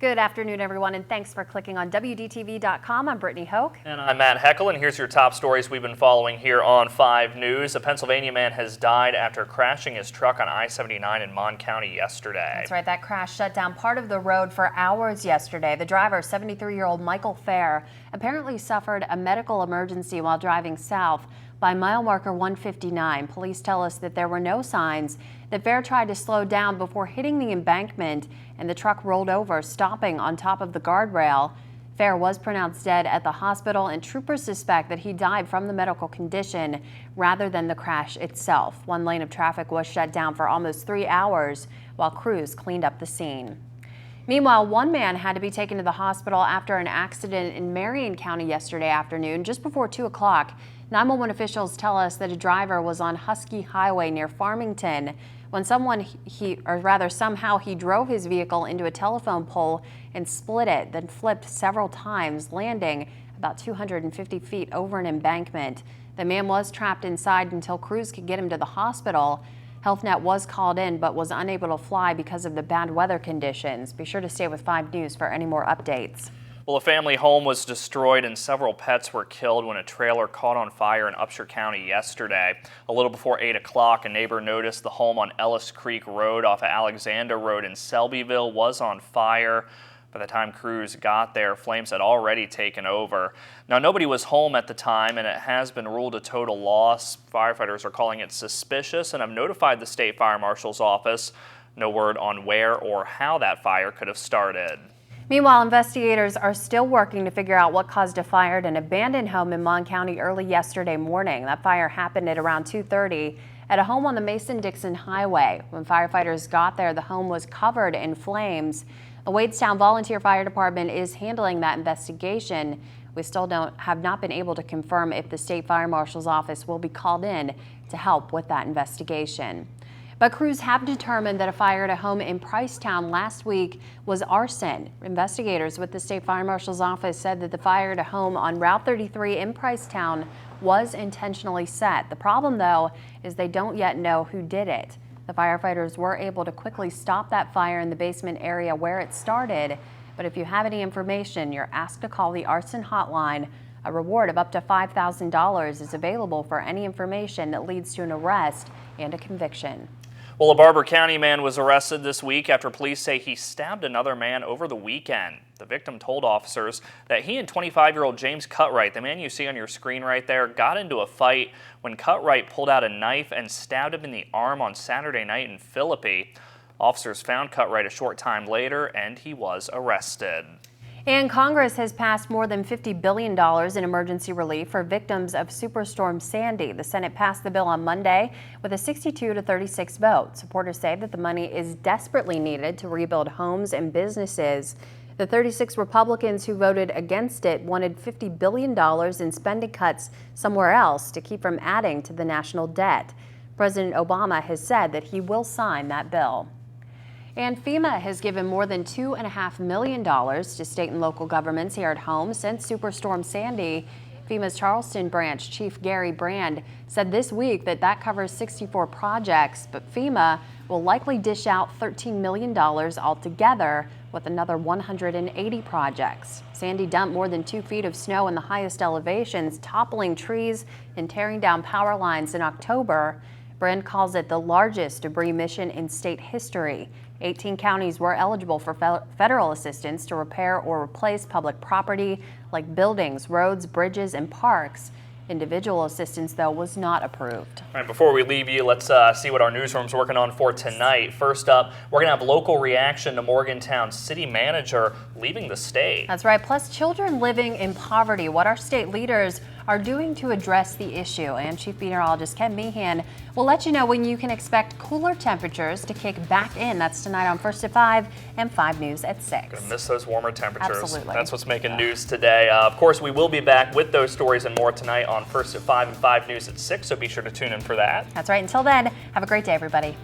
Good afternoon, everyone, and thanks for clicking on WDTV.com. I'm Brittany Hoke. And I'm Matt Heckel, and here's your top stories we've been following here on 5 News. A Pennsylvania man has died after crashing his truck on I-79 in Mon County yesterday. That's right. That crash shut down part of the road for hours yesterday. The driver, 73-year-old Michael Fair, apparently suffered a medical emergency while driving south by mile marker 159. Police tell us that there were no signs that Fair tried to slow down before hitting the embankment, and the truck rolled over, stopping on top of the guardrail. Fair was pronounced dead at the hospital, and troopers suspect that he died from the medical condition rather than the crash itself. One lane of traffic was shut down for almost 3 hours while crews cleaned up the scene. Meanwhile, one man had to be taken to the hospital after an accident in Marion County yesterday afternoon, just before 2 o'clock. 911 officials tell us that a driver was on Husky Highway near Farmington when somehow he drove his vehicle into a telephone pole and split it, then flipped several times, landing about 250 feet over an embankment. The man was trapped inside until crews could get him to the hospital. HealthNet was called in but was unable to fly because of the bad weather conditions. Be sure to stay with 5 News for any more updates. Well, a family home was destroyed and several pets were killed when a trailer caught on fire in Upshur County yesterday. A little before 8 o'clock, a neighbor noticed the home on Ellis Creek Road off of Alexander Road in Selbyville was on fire. By the time crews got there, flames had already taken over. Now, nobody was home at the time, and it has been ruled a total loss. Firefighters are calling it suspicious and have notified the state fire marshal's office. No word on where or how that fire could have started. Meanwhile, investigators are still working to figure out what caused a fire at an abandoned home in Mon County early yesterday morning. That fire happened at around 2:30 at a home on the Mason-Dixon Highway. When firefighters got there, the home was covered in flames. The Wadestown Volunteer Fire Department is handling that investigation. We still have not been able to confirm if the state fire marshal's office will be called in to help with that investigation. But crews have determined that a fire at a home in Pricetown last week was arson. Investigators with the state fire marshal's office said that the fire at a home on Route 33 in Pricetown was intentionally set. The problem, though, is they don't yet know who did it. The firefighters were able to quickly stop that fire in the basement area where it started. But if you have any information, you're asked to call the arson hotline. A reward of up to $5,000 is available for any information that leads to an arrest and a conviction. Well, a Barber County man was arrested this week after police say he stabbed another man over the weekend. The victim told officers that he and 25-year-old James Cutright, the man you see on your screen right there, got into a fight when Cutright pulled out a knife and stabbed him in the arm on Saturday night in Philippi. Officers found Cutright a short time later and he was arrested. And Congress has passed more than $50 billion in emergency relief for victims of Superstorm Sandy. The Senate passed the bill on Monday with a 62-36 vote. Supporters say that the money is desperately needed to rebuild homes and businesses. The 36 Republicans who voted against it wanted $50 billion in spending cuts somewhere else to keep from adding to the national debt. President Obama has said that he will sign that bill. And FEMA has given more than $2.5 million to state and local governments here at home since Superstorm Sandy. FEMA's Charleston branch chief Gary Brand said this week that covers 64 projects, but FEMA will likely dish out $13 million altogether with another 180 projects. Sandy dumped more than 2 feet of snow in the highest elevations, toppling trees and tearing down power lines in October. Brand calls it the largest debris mission in state history. 18 counties were eligible for federal assistance to repair or replace public property like buildings, roads, bridges, and parks. Individual assistance, though, was not approved. All right, before we leave you, let's see what our newsroom's working on for tonight. First up, we're going to have local reaction to Morgantown city manager leaving the state. That's right, plus children living in poverty, what our state leaders are doing to address the issue. And Chief Meteorologist Ken Meehan will let you know when you can expect cooler temperatures to kick back in. That's tonight on First at 5 and 5 News at 6. Gonna miss those warmer temperatures. Absolutely. That's what's making news today. Of course, we will be back with those stories and more tonight on First at 5 and 5 News at 6, so be sure to tune in for that. That's right. Until then, have a great day, everybody.